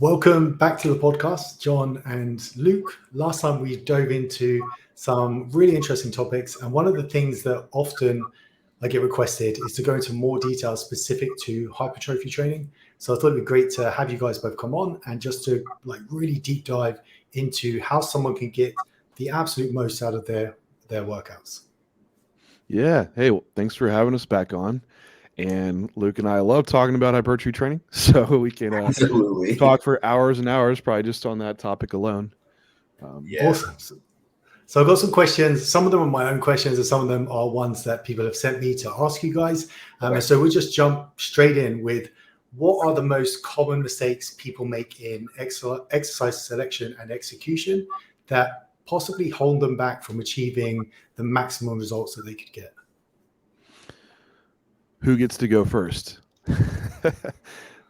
Welcome back to the podcast, John and Luke. Last time we dove into some really interesting topics, and one of the things that often I get requested is to go into more detail specific to hypertrophy training. So I thought it'd be great to have you guys both come on and just to really deep dive into how someone can get the absolute most out of their workouts. Yeah. Hey, well, thanks for having us back on. And Luke and I love talking about hypertrophy training, so we can Absolutely. talk for hours and hours, probably just on that topic alone. Yeah. Awesome. So I've got some questions. Some of them are my own questions, and some of them are ones that people have sent me to ask you guys. And so we'll just jump straight in with what are the most common mistakes people make in exercise selection and execution that possibly hold them back from achieving the maximum results that they could get? Who gets to go first? I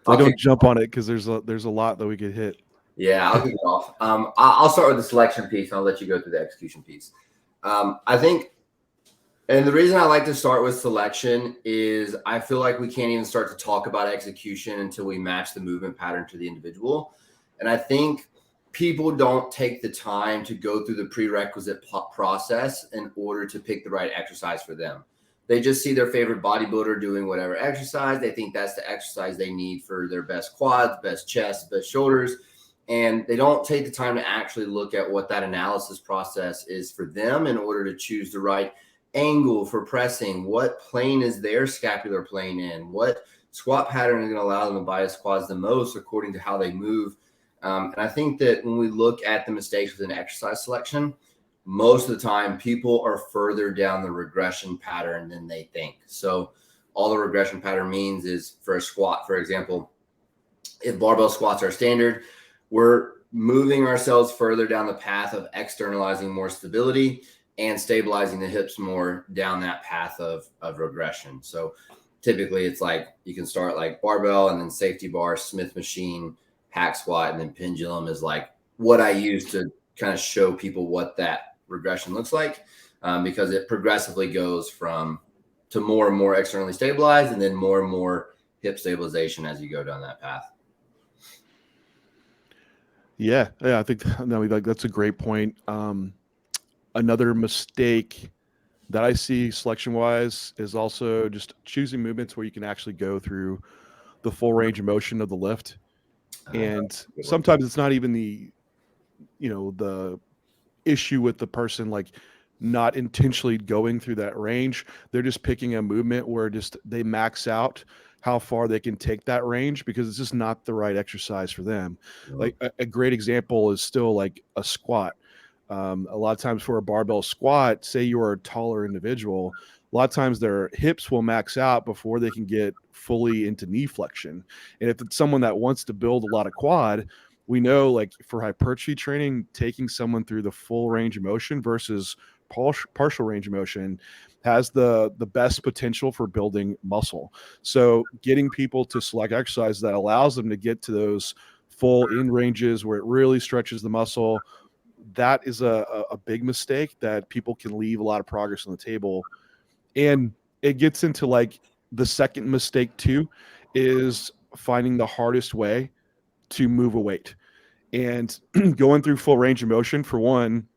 don't jump on it because there's a lot that we could hit. Yeah, I'll kick it off. I'll start with the selection piece, and I'll let you go through the execution piece. I think, and the reason I like to start with selection is I feel like we can't even start to talk about execution until we match the movement pattern to the individual. And I think people don't take the time to go through the prerequisite process in order to pick the right exercise for them. They just see their favorite bodybuilder doing whatever exercise. They think that's the exercise they need for their best quads, best chest, best shoulders. And they don't take the time to actually look at what that analysis process is for them in order to choose the right angle for pressing. What plane is their scapular plane in? What squat pattern is going to allow them to bias quads the most according to how they move? And I think that when we look at the mistakes within exercise selection, most of the time people are further down the regression pattern than they think. So all the regression pattern means is for a squat, for example, if barbell squats are standard, we're moving ourselves further down the path of externalizing more stability and stabilizing the hips more down that path of regression. So typically it's like you can start like barbell and then safety bar, Smith machine, hack squat, and then pendulum is like what I use to kind of show people what that regression looks like, because it progressively goes to more and more externally stabilized and then more hip stabilization as you go down that path. Yeah, I think that's a great point. Another mistake that I see selection wise is also just choosing movements where you can actually go through the full range of motion of the lift. And sometimes it's not even the issue with the person like not intentionally going through that range. They're just picking a movement where just they max out how far they can take that range because it's just not the right exercise for them. Like a great example is still like a squat. A lot of times for a barbell squat, say you're a taller individual, a lot of times their hips will max out before they can get fully into knee flexion. And if it's someone that wants to build a lot of quad, we know like for hypertrophy training, taking someone through the full range of motion versus partial range of motion has the best potential for building muscle. So getting people to select exercise that allows them to get to those full in ranges where it really stretches the muscle, that is a big mistake that people can leave a lot of progress on the table. And it gets into like the second mistake too, is finding the hardest way to move a weight. And going through full range of motion, for one,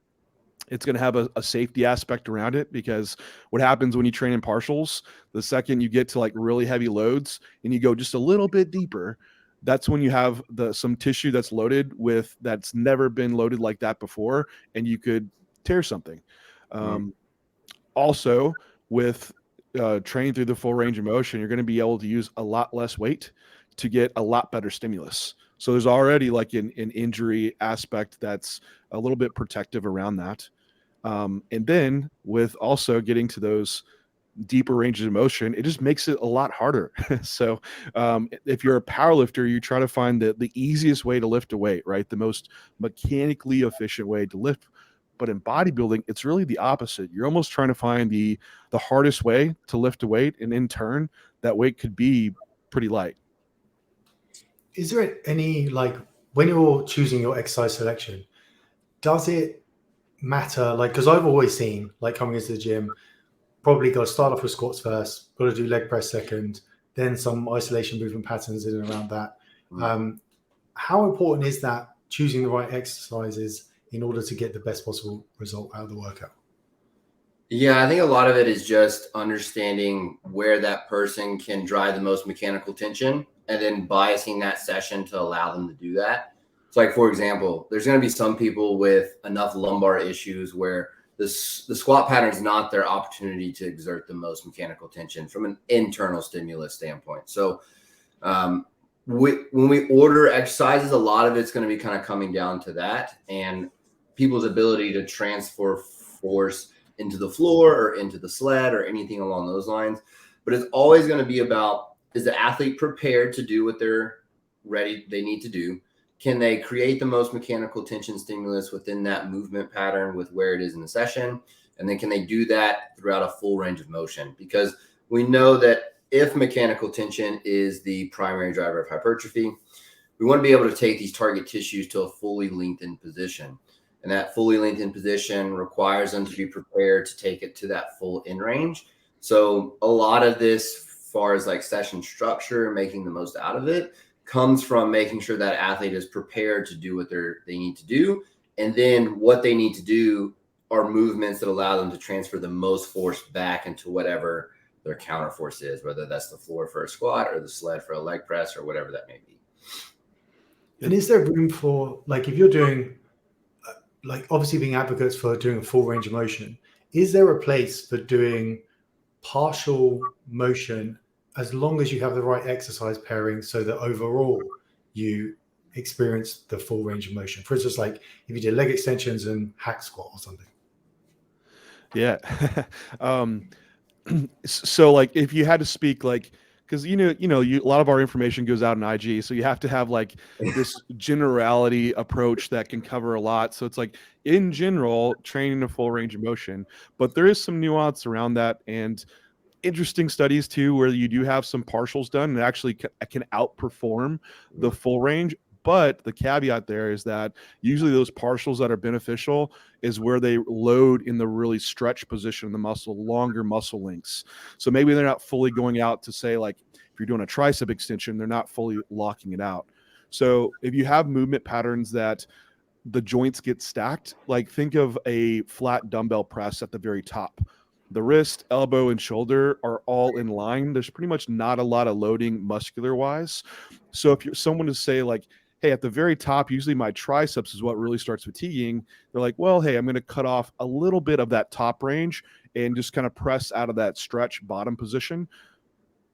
it's going to have a safety aspect around it, because what happens when you train in partials, the second you get to like really heavy loads and you go just a little bit deeper, that's when you have some tissue that's loaded with that's never been loaded like that before, and you could tear something. Also, with training through the full range of motion, you're going to be able to use a lot less weight to get a lot better stimulus. So there's already like an injury aspect that's a little bit protective around that. And then with also getting to those deeper ranges of motion, it just makes it a lot harder. So if you're a power lifter, you try to find the easiest way to lift a weight, right? The most mechanically efficient way to lift. But in bodybuilding, it's really the opposite. You're almost trying to find the hardest way to lift a weight, and in turn, that weight could be pretty light. Is there any, like, when you're choosing your exercise selection, does it matter? Like, because I've always seen, like, coming into the gym, probably got to start off with squats first, got to do leg press second, then some isolation movement patterns in and around that. how important is that, choosing the right exercises in order to get the best possible result out of the workout? Yeah, I think a lot of it is just understanding where that person can drive the most mechanical tension and then biasing that session to allow them to do that. So, like, for example, there's going to be some people with enough lumbar issues where the squat pattern is not their opportunity to exert the most mechanical tension from an internal stimulus standpoint. So, when we order exercises, a lot of it's going to be kind of coming down to that and people's ability to transfer force into the floor or into the sled or anything along those lines. But it's always going to be about, is the athlete prepared to do what they need to do? Can they create the most mechanical tension stimulus within that movement pattern with where it is in the session? And then can they do that throughout a full range of motion? Because we know that if mechanical tension is the primary driver of hypertrophy, we want to be able to take these target tissues to a fully lengthened position. And that fully lengthened position requires them to be prepared to take it to that full in range. So a lot of this, as far as like session structure, making the most out of it, comes from making sure that athlete is prepared to do what they need to do. And then what they need to do are movements that allow them to transfer the most force back into whatever their counter force is, whether that's the floor for a squat or the sled for a leg press or whatever that may be. And is there room for, like, if you're doing, like, obviously being advocates for doing a full range of motion, is there a place for doing partial motion as long as you have the right exercise pairing so that overall you experience the full range of motion? For instance, like if you did leg extensions and hack squat or something. Yeah. So like if you had to speak like, because a lot of our information goes out in IG, so you have to have like this generality approach that can cover a lot. So it's like in general, training a full range of motion, but there is some nuance around that and interesting studies too, where you do have some partials done and actually can outperform the full range. But the caveat there is that usually those partials that are beneficial is where they load in the really stretch position of the muscle, longer muscle lengths. So maybe they're not fully going out to say, like, if you're doing a tricep extension, they're not fully locking it out. So if you have movement patterns that the joints get stacked, like think of a flat dumbbell press at the very top. The wrist, elbow, and shoulder are all in line. There's pretty much not a lot of loading muscular wise. So if you're someone to say like, hey, at the very top, usually my triceps is what really starts fatiguing. They're like, well, hey, I'm going to cut off a little bit of that top range and just kind of press out of that stretch bottom position.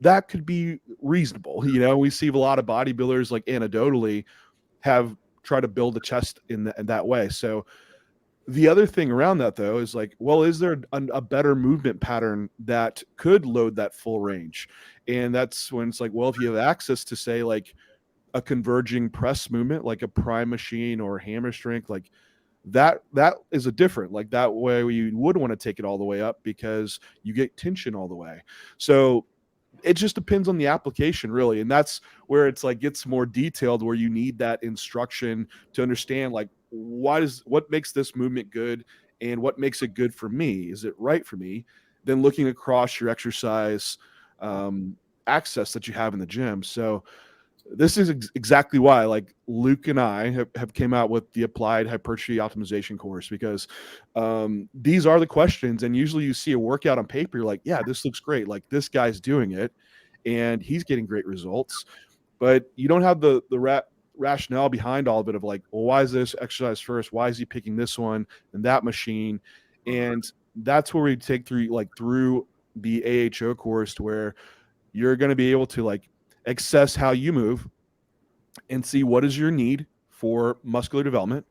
That could be reasonable. We see a lot of bodybuilders like anecdotally have tried to build the chest in that way. So the other thing around that, though, is like, well, is there a better movement pattern that could load that full range? And that's when it's like, well, if you have access to, say, like a converging press movement, like a prime machine or hammer strength, like that is a different, like that way you would want to take it all the way up because you get tension all the way. So it just depends on the application, really. And that's where it's like gets more detailed, where you need that instruction to understand like what makes this movement good and what makes it good for me. Is it right for me? Then looking across your exercise access that you have in the gym. So this is exactly why like Luke and I have came out with the Applied Hypertrophy Optimization course, because these are the questions. And usually you see a workout on paper, you're like, yeah, this looks great. Like this guy's doing it and he's getting great results, but you don't have the rationale behind all of it of like, well, why is this exercise first? Why is he picking this one and that machine? And that's where we take through the AHO course, to where you're going to be able to like assess how you move and see what is your need for muscular development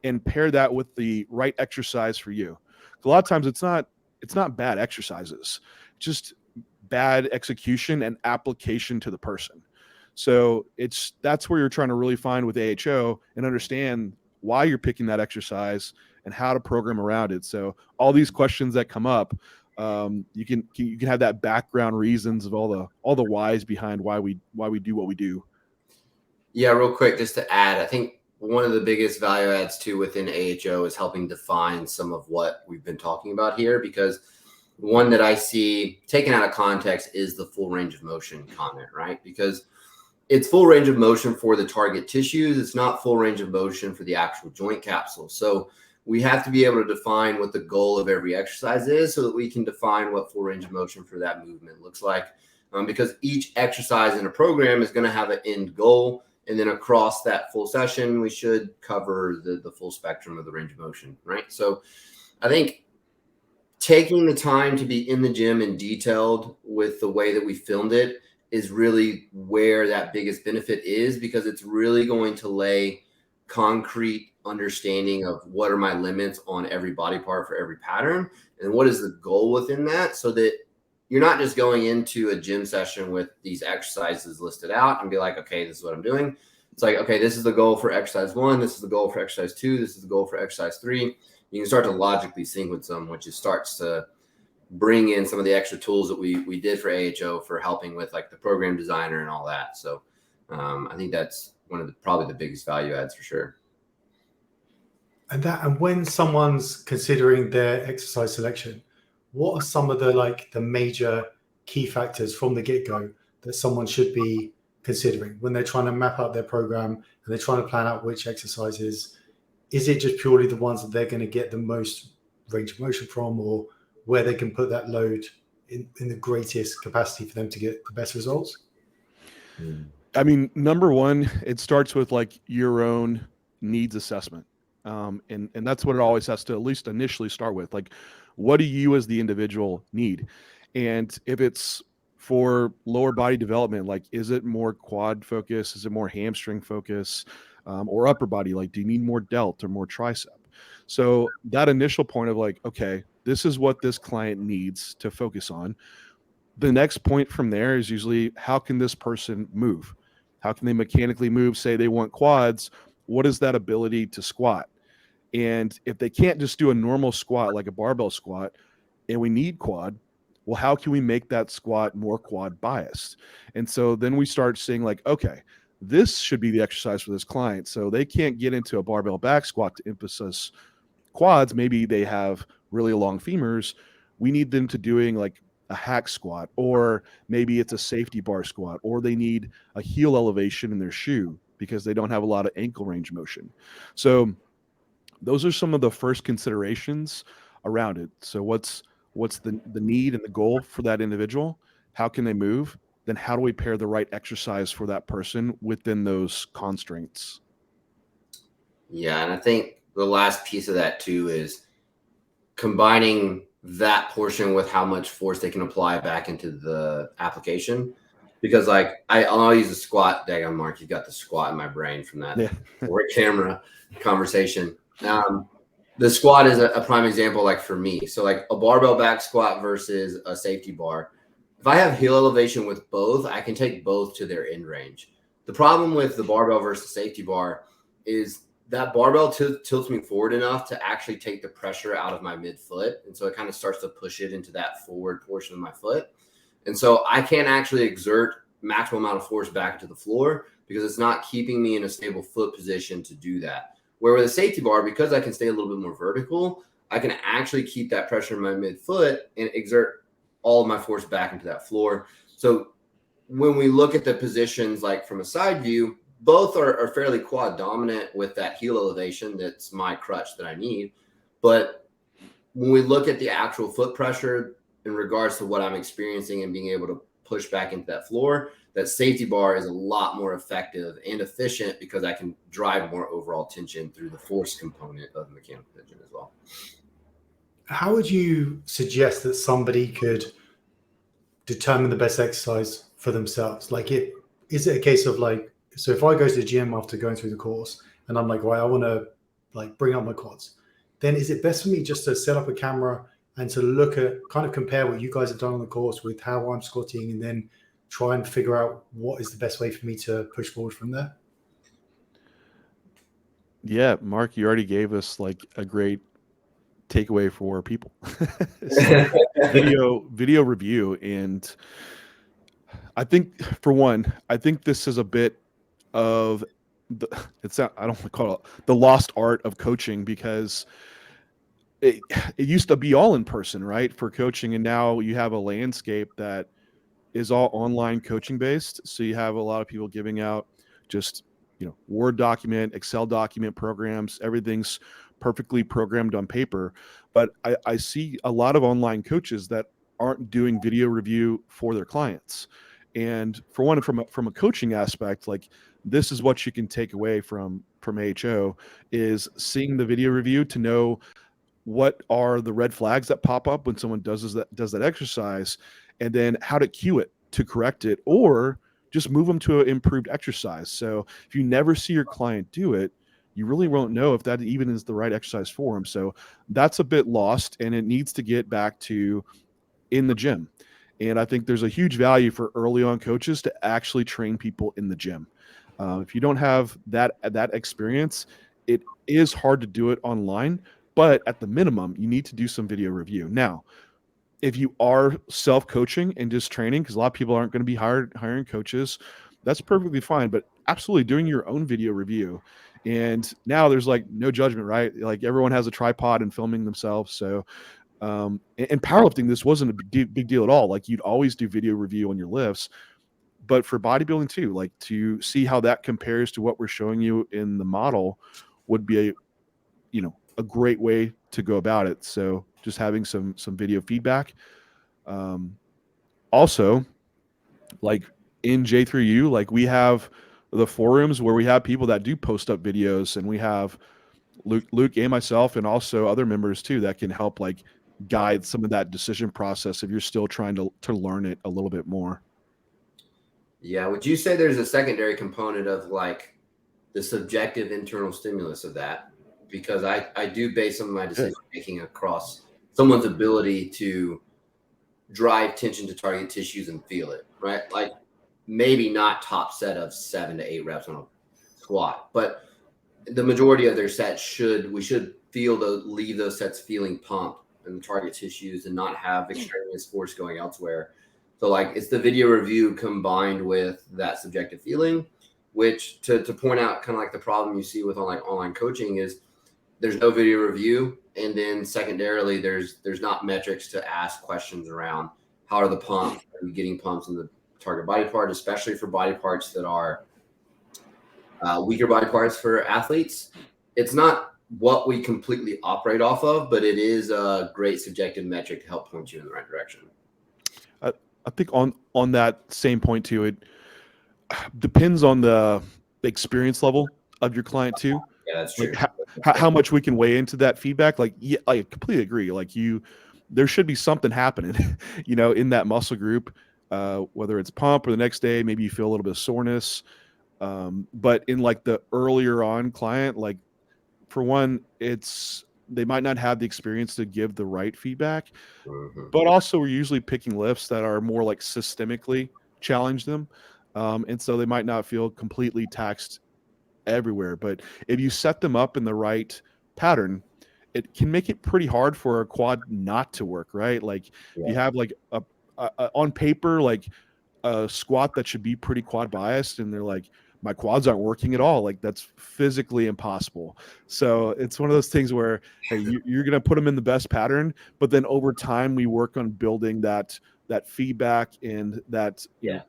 and pair that with the right exercise for you. A lot of times it's not bad exercises, just bad execution and application to the person. So that's where you're trying to really find with AHO and understand why you're picking that exercise and how to program around it. So all these questions that come up, you can have that background reasons of all the whys behind why we do what we do. Yeah, real quick, just to add, I think one of the biggest value adds too within AHO is helping define some of what we've been talking about here, because one that I see taken out of context is the full range of motion comment, right? Because it's full range of motion for the target tissues. It's not full range of motion for the actual joint capsule. So we have to be able to define what the goal of every exercise is so that we can define what full range of motion for that movement looks like. Because each exercise in a program is going to have an end goal. And then across that full session, we should cover the full spectrum of the range of motion, right? So I think taking the time to be in the gym and detailed with the way that we filmed it is really where that biggest benefit is, because it's really going to lay concrete understanding of what are my limits on every body part for every pattern and what is the goal within that, so that you're not just going into a gym session with these exercises listed out and be like, okay, this is what I'm doing. It's like, okay, this is the goal for exercise 1. This is the goal for exercise 2. This is the goal for exercise 3. You can start to logically sequence them, which starts to bring in some of the extra tools that we did for AHO for helping with like the program designer and all that. So I think that's one of probably the biggest value adds for sure. And when someone's considering their exercise selection, what are some of the major key factors from the get-go that someone should be considering when they're trying to map out their program and they're trying to plan out which exercises? Is it just purely the ones that they're going to get the most range of motion from, or where they can put that load in the greatest capacity for them to get the best results? I mean, number one, it starts with like your own needs assessment. And that's what it always has to at least initially start with. Like, what do you as the individual need? And if it's for lower body development, like, is it more quad focus? Is it more hamstring focus? Or upper body? Like, do you need more delt or more tricep? So that initial point of like, okay, this is what this client needs to focus on. The next point from there is usually, how can this person move? How can they mechanically move? Say they want quads. What is that ability to squat? And if they can't just do a normal squat, like a barbell squat, and we need quad, well, how can we make that squat more quad biased? And so then we start seeing like, okay, this should be the exercise for this client. So they can't get into a barbell back squat to emphasize quads. Maybe they have really long femurs. We need them to doing like a hack squat, or maybe it's a safety bar squat, or they need a heel elevation in their shoe because they don't have a lot of ankle range motion. So those are some of the first considerations around it. So what's the need and the goal for that individual? How can they move? Then how do we pair the right exercise for that person within those constraints? Yeah, and I think the last piece of that too is combining that portion with how much force they can apply back into the application. Because like I'll use a squat. Daggone Mark, you got the squat in my brain from that work camera conversation. The squat is a prime example, like for me. So like a barbell back squat versus a safety bar. If I have heel elevation with both, I can take both to their end range. The problem with the barbell versus safety bar is that barbell tilts me forward enough to actually take the pressure out of my midfoot. And so it kind of starts to push it into that forward portion of my foot. And so I can't actually exert maximum amount of force back into the floor because it's not keeping me in a stable foot position to do that. Where with a safety bar, because I can stay a little bit more vertical, I can actually keep that pressure in my midfoot and exert all of my force back into that floor. So when we look at the positions, like from a side view, both are fairly quad dominant with that heel elevation. That's my crutch that I need. But when we look at the actual foot pressure in regards to what I'm experiencing and being able to push back into that floor, that safety bar is a lot more effective and efficient because I can drive more overall tension through the force component of the mechanical tension as well. How would you suggest that somebody could determine the best exercise for themselves? Like, is it a case of like, so if I go to the gym after going through the course and I'm like, right, I want to like bring up my quads, then is it best for me just to set up a camera and to look at, kind of compare what you guys have done on the course with how I'm squatting, and then try and figure out what is the best way for me to push forward from there? Yeah, Mark, you already gave us like a great takeaway for people. So, video review. And I think for one, I think this is a bit of I don't call it the lost art of coaching, because it used to be all in person, right, for coaching, and now you have a landscape that is all online coaching based. So you have a lot of people giving out just, Word document, Excel document programs, everything's perfectly programmed on paper. But I see a lot of online coaches that aren't doing video review for their clients. And for one, from a coaching aspect, like this is what you can take away from AHO is seeing the video review to know what are the red flags that pop up when someone does that exercise, and then how to cue it to correct it, or just move them to an improved exercise. So if you never see your client do it, you really won't know if that even is the right exercise for them. So that's a bit lost, and it needs to get back to in the gym. And I think there's a huge value for early on coaches to actually train people in the gym. If you don't have that experience, it is hard to do it online. But at the minimum, you need to do some video review. Now, if you are self-coaching and just training, because a lot of people aren't going to be hiring coaches, that's perfectly fine. But absolutely doing your own video review. And now there's like no judgment, right? Like everyone has a tripod and filming themselves. So in powerlifting, this wasn't a big deal at all. Like you'd always do video review on your lifts. But for bodybuilding too, like to see how that compares to what we're showing you in the model would be a great way to go about it. So just having some video feedback. Also, like in J3U, like we have the forums where we have people that do post up videos, and we have Luke and myself, and also other members too, that can help like guide some of that decision process if you're still trying to learn it a little bit more. Yeah. Would you say there's a secondary component of like the subjective internal stimulus of that? Because I do base some of my decision making across someone's ability to drive tension to target tissues and feel it, right? Like maybe not top set of 7 to 8 reps on a squat, but the majority of their sets we should leave those sets feeling pumped in the target tissues and not have extraneous force going elsewhere. So like it's the video review combined with that subjective feeling, which to point out kind of like the problem you see with online coaching is there's no video review. And then secondarily, there's not metrics to ask questions around how are the pumps, are you getting pumps in the target body part, especially for body parts that are weaker body parts for athletes. It's not what we completely operate off of, but it is a great subjective metric to help point you in the right direction. I think on that same point too, it depends on the experience level of your client too. Yeah, that's true. Like how much we can weigh into that feedback. Like, yeah, I completely agree. Like there should be something happening, in that muscle group, whether it's pump or the next day, maybe you feel a little bit of soreness. But in like the earlier on client, like for one, they might not have the experience to give the right feedback, but also we're usually picking lifts that are more like systemically challenge them. And so they might not feel completely taxed everywhere, but if you set them up in the right pattern, it can make it pretty hard for a quad not to work, right? Like you have like a on paper, like a squat that should be pretty quad biased, and they're like, my quads aren't working at all. Like that's physically impossible. So it's one of those things where, hey, you're going to put them in the best pattern, but then over time we work on building that feedback and that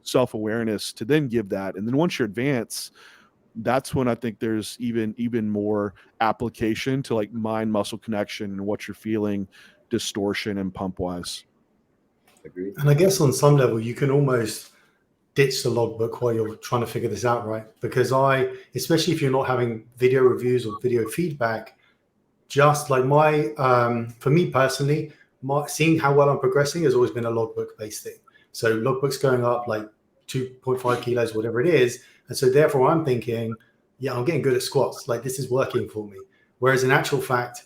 self-awareness to then give that. And then once you're advanced, that's when I think there's even more application to like mind muscle connection and what you're feeling, distortion and pump wise. Agreed. And I guess on some level, you can almost ditch the logbook while you're trying to figure this out, right? Because especially if you're not having video reviews or video feedback, just like for me personally, seeing how well I'm progressing has always been a logbook based thing. So logbooks going up like 2.5 kilos, whatever it is. And so therefore I'm thinking, yeah, I'm getting good at squats. Like this is working for me. Whereas in actual fact,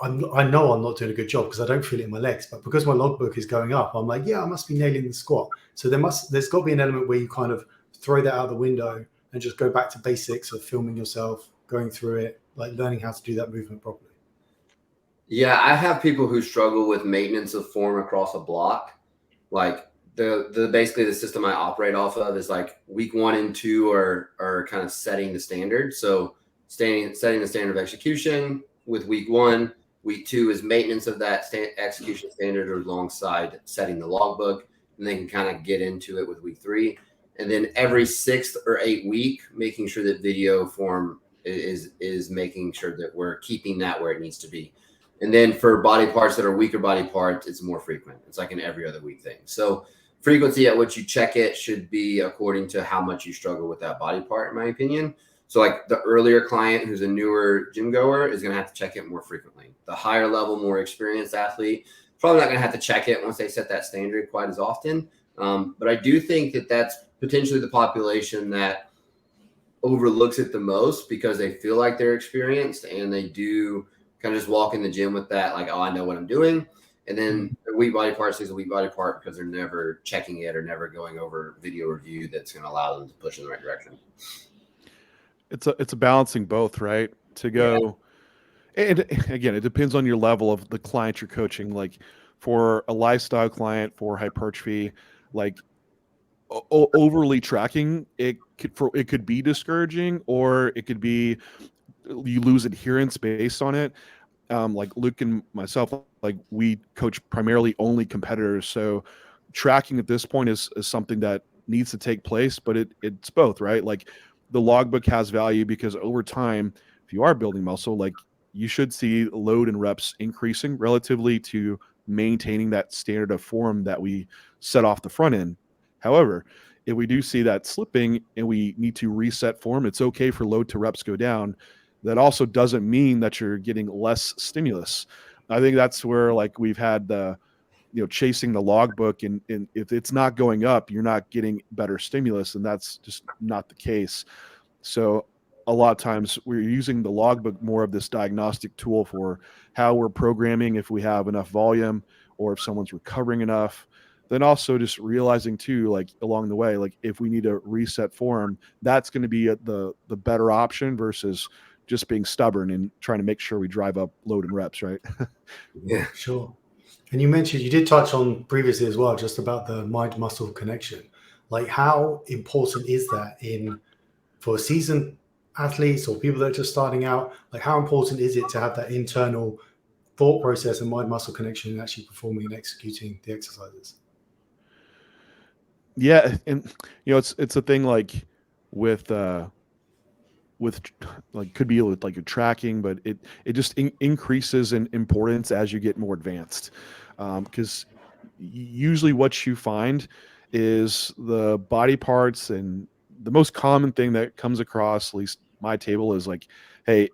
I know I'm not doing a good job because I don't feel it in my legs, but because my logbook is going up, I'm like, yeah, I must be nailing the squat. So there's got to be an element where you kind of throw that out the window and just go back to basics of filming yourself, going through it, like learning how to do that movement properly. Yeah, I have people who struggle with maintenance of form across a block. Like the basically the system I operate off of is like week 1 and 2 are kind of setting the standard. So setting the standard of execution with week 1. Week 2 is maintenance of that execution standard alongside setting the logbook. and they can kind of get into it with week 3. And then every 6th or 8th week, making sure that video form is making sure that we're keeping that where it needs to be. And then for body parts that are weaker body parts, it's more frequent. It's like an every other week thing. So frequency at which you check it should be according to how much you struggle with that body part, in my opinion. So like the earlier client who's a newer gym goer is going to have to check it more frequently. The higher level, more experienced athlete, probably not going to have to check it once they set that standard quite as often. But I do think that that's potentially the population that overlooks it the most because they feel like they're experienced and they do kind of just walk in the gym with that, like, oh, I know what I'm doing. And then the weak body part stays a weak body part because they're never checking it or never going over video review that's going to allow them to push in the right direction. It's a balancing both, right? To go, and again, it depends on your level of the client you're coaching. Like for a lifestyle client for hypertrophy, like overly tracking, it could be discouraging, or it could be you lose adherence based on it. Like Luke and myself, like we coach primarily only competitors, so tracking at this point is something that needs to take place, but it's both, right? Like the logbook has value because over time, if you are building muscle, like you should see load and reps increasing relatively to maintaining that standard of form that we set off the front end. However, if we do see that slipping and we need to reset form, it's okay for load to reps go down. That also doesn't mean that you're getting less stimulus. I think that's where like we've had the, chasing the logbook, and if it's not going up, you're not getting better stimulus, and that's just not the case. So a lot of times we're using the logbook more of this diagnostic tool for how we're programming, if we have enough volume or if someone's recovering enough. Then also just realizing too, like along the way, like if we need to reset form, that's going to be the better option versus just being stubborn and trying to make sure we drive up load and reps, right? Yeah, sure. And you mentioned, you did touch on previously as well, just about the mind-muscle connection. Like how important is that for seasoned athletes or people that are just starting out? Like how important is it to have that internal thought process and mind-muscle connection in actually performing and executing the exercises? Yeah, and it's a thing like with like could be with like your tracking, but it just increases in importance as you get more advanced, because usually what you find is the body parts, and the most common thing that comes across, at least my table, is like, hey,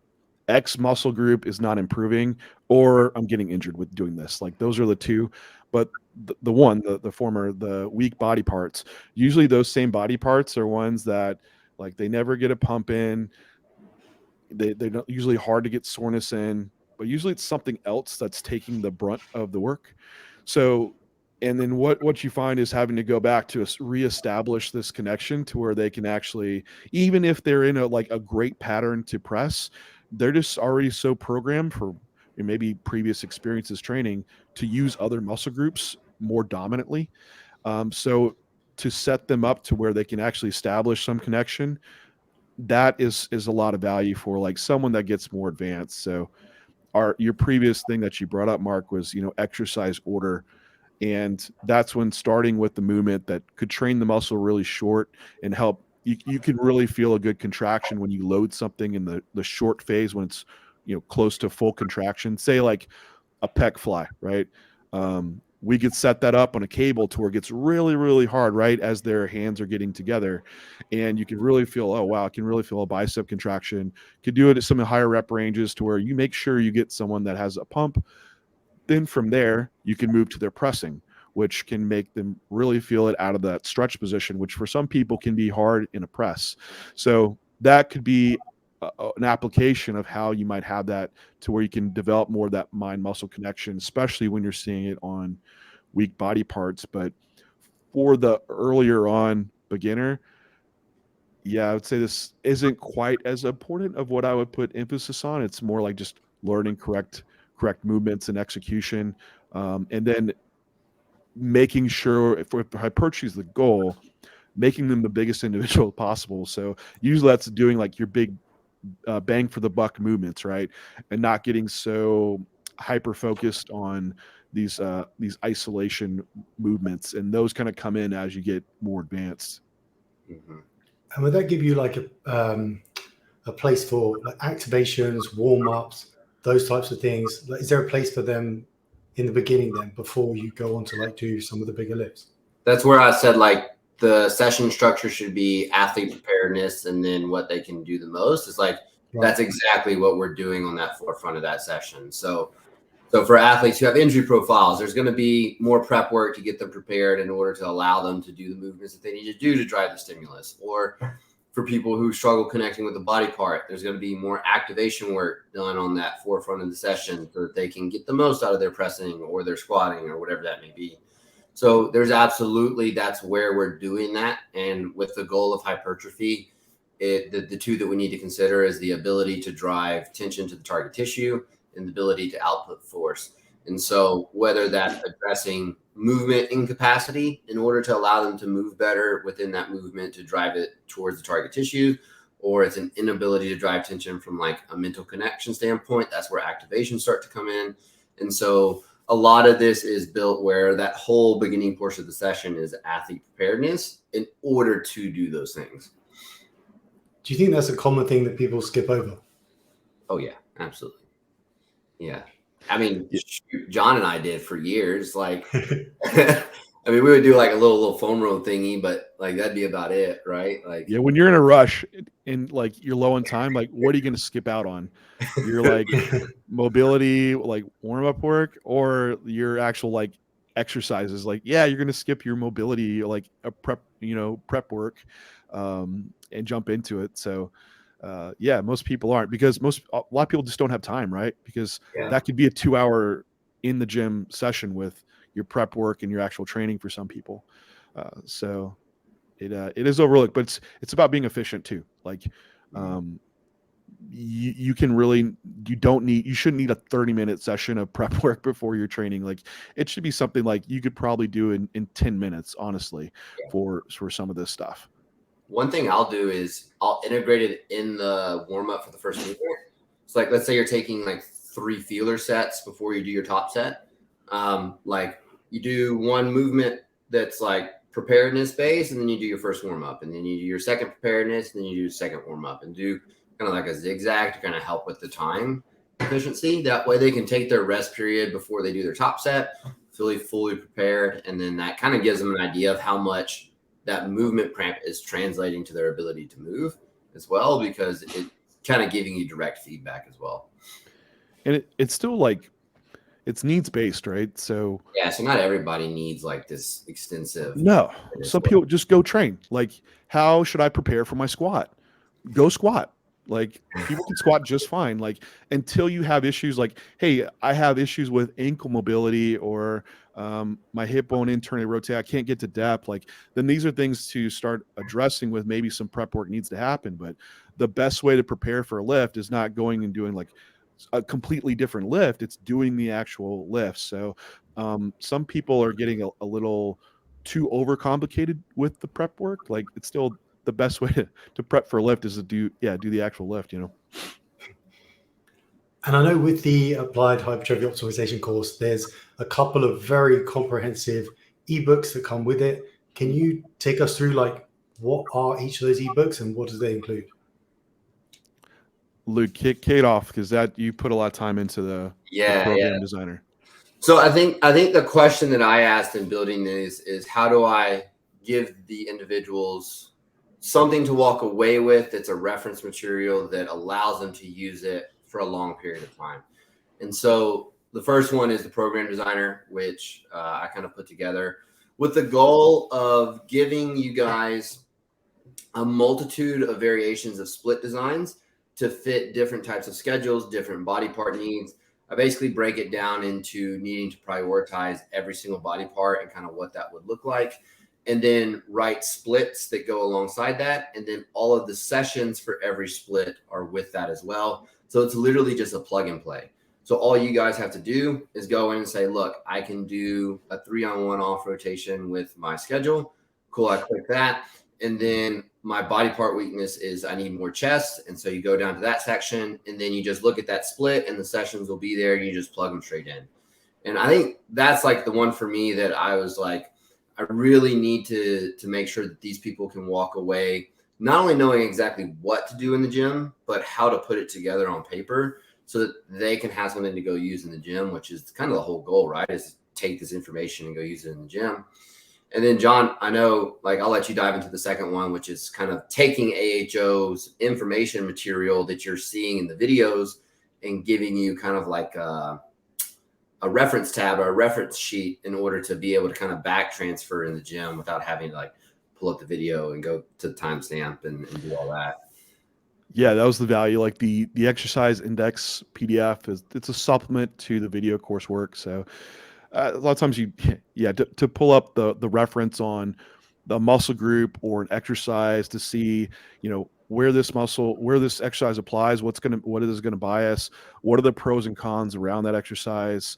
X muscle group is not improving, or I'm getting injured with doing this. Like those are the two. But the former, the weak body parts, usually those same body parts are ones that like they never get a pump in. They're not usually hard to get soreness in, but usually it's something else that's taking the brunt of the work. So, and then what you find is having to go back to reestablish this connection to where they can actually, even if they're in a great pattern to press, they're just already so programmed for maybe previous experiences training to use other muscle groups more dominantly. So to set them up to where they can actually establish some connection, that is a lot of value for like someone that gets more advanced. So your previous thing that you brought up, Mark, was exercise order. And that's when starting with the movement that could train the muscle really short and help you can really feel a good contraction when you load something in the short phase, when it's close to full contraction, say like a pec fly, right? We could set that up on a cable to where it gets really, really hard right as their hands are getting together. And you can really feel, oh, wow, I can really feel a bicep contraction. Could do it at some higher rep ranges to where you make sure you get someone that has a pump. Then from there, you can move to their pressing, which can make them really feel it out of that stretch position, which for some people can be hard in a press. So that could be an application of how you might have that to where you can develop more of that mind muscle connection, especially when you're seeing it on weak body parts. But for the earlier on beginner, yeah, I would say this isn't quite as important of what I would put emphasis on. It's more like just learning correct movements and execution, and then making sure if hypertrophy is the goal, making them the biggest individual possible. So usually that's doing like your big bang for the buck movements, right? And not getting so hyper focused on these isolation movements, and those kind of come in as you get more advanced. Mm-hmm. And would that give you like a place for like activations, warm-ups, those types of things? Like, is there a place for them in the beginning then before you go on to like do some of the bigger lifts? That's where I said like the session structure should be athlete preparedness, and then what they can do the most is like that's exactly what we're doing on that forefront of that session. So for athletes who have injury profiles, there's going to be more prep work to get them prepared in order to allow them to do the movements that they need to do to drive the stimulus. Or for people who struggle connecting with the body part, there's going to be more activation work done on that forefront of the session so that they can get the most out of their pressing or their squatting or whatever that may be. So there's absolutely, that's where we're doing that. And with the goal of hypertrophy, the two that we need to consider is the ability to drive tension to the target tissue and the ability to output force. And so whether that's addressing movement incapacity in order to allow them to move better within that movement to drive it towards the target tissue, or it's an inability to drive tension from like a mental connection standpoint, that's where activations start to come in. And so a lot of this is built where that whole beginning portion of the session is athlete preparedness in order to do those things. Do you think that's a common thing that people skip over? Oh yeah, absolutely. Yeah. I mean, John and I did for years. Like, I mean, we would do like a little foam roll thingy, but like that'd be about it, right? Like, yeah, when you're in a rush and like you're low on time, like what are you going to skip out on? You're like mobility, like warm up work, or your actual like exercises. Like, yeah, you're going to skip your mobility, like a prep work, and jump into it. So, yeah, most people aren't, because a lot of people just don't have time, right? Because that could be a 2-hour in the gym session with your prep work and your actual training for some people. So it is overlooked, but it's about being efficient too. Like, you can really, you shouldn't need a 30-minute session of prep work before your training. Like, it should be something like you could probably do in 10 minutes, honestly, for some of this stuff. One thing I'll do is I'll integrate it in the warm up for the first movement. So like, let's say you're taking like 3 feeler sets before you do your top set. Like you do one movement that's like preparedness based, and then you do your first warm up, and then you do your second preparedness, and then you do your second warm up, and do kind of like a zigzag to kind of help with the time efficiency. That way they can take their rest period before they do their top set, fully prepared. And then that kind of gives them an idea of how much that movement prep is translating to their ability to move as well, because it's kind of giving you direct feedback as well. And it's still like, it's needs based, right? So yeah, so not everybody needs like this extensive. No, some people just go train. Like, how should I prepare for my squat? Go squat. Like, people can squat just fine. Like, until you have issues like, hey, I have issues with ankle mobility, or my hip bone internally rotate, I can't get to depth. Like, then these are things to start addressing with maybe some prep work needs to happen. But the best way to prepare for a lift is not going and doing like a completely different lift. It's doing the actual lift. So some people are getting a little too overcomplicated with the prep work. Like, it's still the best way to prep for a lift is to do the actual lift, you know. And I know with the Applied Hypertrophy Optimization course, there's a couple of very comprehensive ebooks that come with it. Can you take us through like what are each of those ebooks and what do they include? Luke, kick it off, because that you put a lot of time into the program designer. So I think the question that I asked in building this is, how do I give the individuals something to walk away with that's a reference material that allows them to use it for a long period of time? And so the first one is the program designer, which I kind of put together with the goal of giving you guys a multitude of variations of split designs to fit different types of schedules, different body part needs. I basically break it down into needing to prioritize every single body part and kind of what that would look like, and then write splits that go alongside that. And then all of the sessions for every split are with that as well. So it's literally just a plug and play. So all you guys have to do is go in and say, look, I can do a 3-on-1 off rotation with my schedule. Cool, I click that. And then my body part weakness is I need more chest. And so you go down to that section, and then you just look at that split, and the sessions will be there. You just plug them straight in. And I think that's like the one for me that I was like, I really need to make sure that these people can walk away not only knowing exactly what to do in the gym, but how to put it together on paper so that they can have something to go use in the gym, which is kind of the whole goal, right? Is to take this information and go use it in the gym. And then, John, I know, like, I'll let you dive into the second one, which is kind of taking AHO's information material that you're seeing in the videos and giving you kind of like a reference tab or a reference sheet in order to be able to kind of back transfer in the gym without having to like pull up the video and go to the timestamp and do all that. Yeah, that was the value. Like the exercise index PDF it's a supplement to the video coursework. So a lot of times to pull up the reference on the muscle group or an exercise to see, where this exercise applies, what is it going to bias, what are the pros and cons around that exercise,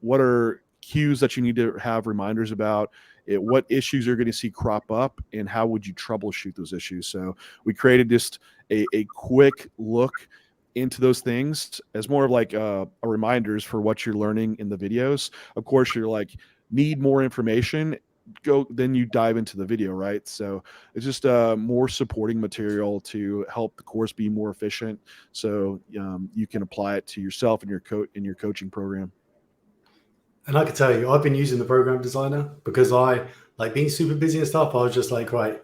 what are cues that you need to have reminders about, what issues you're going to see crop up, and how would you troubleshoot those issues. So we created just a quick look into those things as more of like a reminders for what you're learning in the videos. Of course, you're like, need more information, then you dive into the video, right? So it's just more supporting material to help the course be more efficient, so you can apply it to yourself and your coaching program. And I can tell you, I've been using the program designer because I like being super busy and stuff. I was just like, right,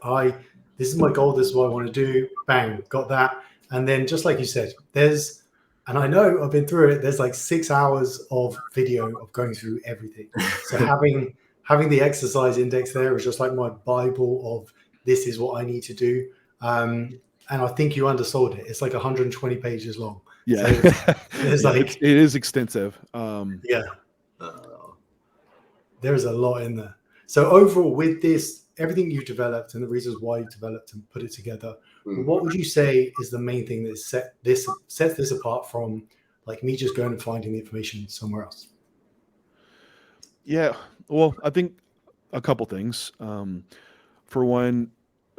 this is my goal. This is what I want to do. Bang, got that. And then just like you said, and I know I've been through it. There's like 6 hours of video of going through everything. So having the exercise index there is just like my Bible of this is what I need to do. And I think you undersold it. It's like 120 pages long. Yeah, so there's it is extensive. Yeah. There's a lot in there. So overall, with this, everything you developed and the reasons why you developed and put it together, what would you say is the main thing that sets this apart from like me just going and finding the information somewhere else? Yeah, well, I think a couple things. For one,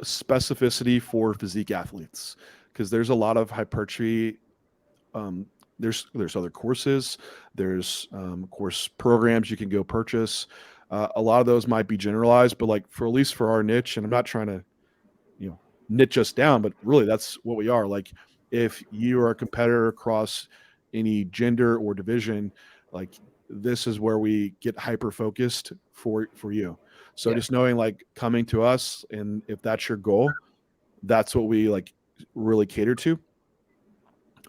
specificity for physique athletes, because there's a lot of hypertrophy. There's other courses, there's course programs you can go purchase. A lot of those might be generalized, but like at least for our niche, and I'm not trying to niche us down, but really that's what we are. Like if you are a competitor across any gender or division, like this is where we get hyper focused for you. So just knowing, like, coming to us, and if that's your goal, that's what we like really cater to.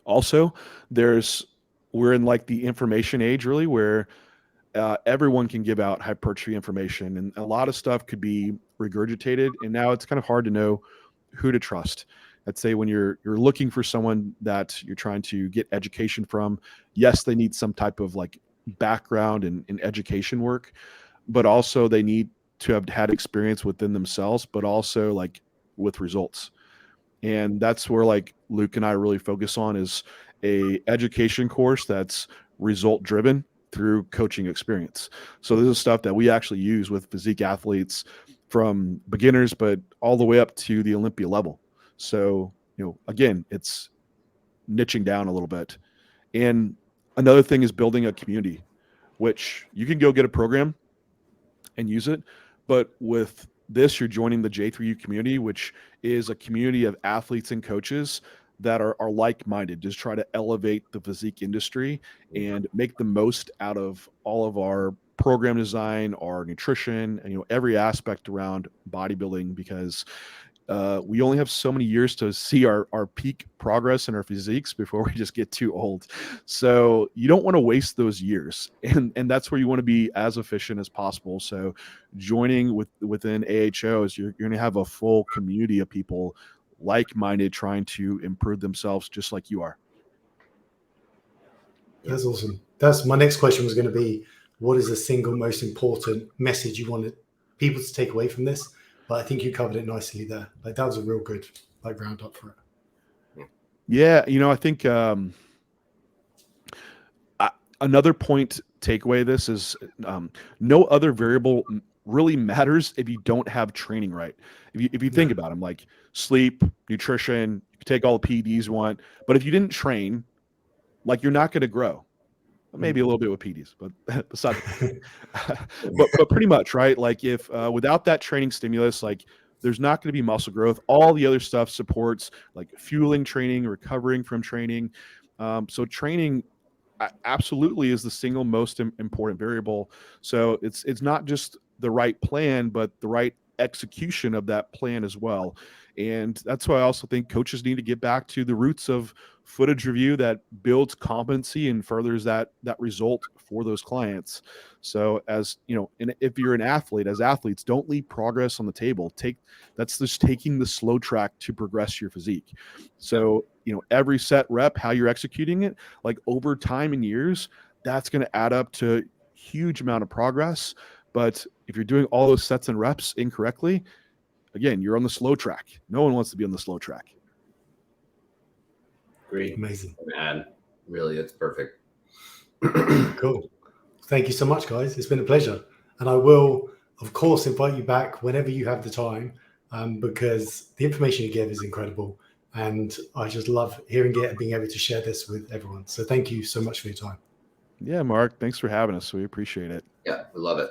Also, we're in like the information age, really, where everyone can give out hypertrophy information, and a lot of stuff could be regurgitated. And now it's kind of hard to know who to trust. I'd say when you're looking for someone that you're trying to get education from, yes, they need some type of like background in education work, but also they need to have had experience within themselves, but also like with results. And that's where like Luke and I really focus on, is a education course that's result driven through coaching experience. So this is stuff that we actually use with physique athletes from beginners, but all the way up to the Olympia level. So, again, it's niching down a little bit. And another thing is building a community, which you can go get a program and use it. But with this, you're joining the J3U community, which is a community of athletes and coaches that are like-minded, just try to elevate the physique industry and make the most out of all of our program design, our nutrition, and every aspect around bodybuilding, because we only have so many years to see our peak progress in our physiques before we just get too old. So you don't want to waste those years, and that's where you want to be as efficient as possible. So joining within AHOs, you're going to have a full community of people like-minded trying to improve themselves just like you are. That's awesome. That's my next question was going to be, what is the single most important message you wanted people to take away from this? But I think you covered it nicely there. Like that was a real good like roundup for it. Yeah, I think another point takeaway this is no other variable really matters if you don't have training right. If you think about them, like sleep, nutrition, you can take all the PEDs you want, but if you didn't train, like, you're not going to grow. maybe a little bit with PDs, but besides, but pretty much, right? Like if without that training stimulus, like there's not going to be muscle growth. All the other stuff supports like fueling training, recovering from training. So training absolutely is the single most important variable. So it's not just the right plan, but the right execution of that plan as well. And that's why I also think coaches need to get back to the roots of footage review that builds competency and furthers that result for those clients. So as you know, and if you're an athlete, as athletes, don't leave progress on the table. That's just taking the slow track to progress your physique. So you know, every set rep, how you're executing it, like over time and years, that's going to add up to huge amount of progress. But if you're doing all those sets and reps incorrectly, again, you're on the slow track. No one wants to be on the slow track. Great. Amazing. Man, really, it's perfect. Cool. Thank you so much, guys. It's been a pleasure. And I will, of course, invite you back whenever you have the time, because the information you give is incredible. And I just love hearing it and being able to share this with everyone. So thank you so much for your time. Yeah, Mark, thanks for having us. We appreciate it. Yeah, we love it.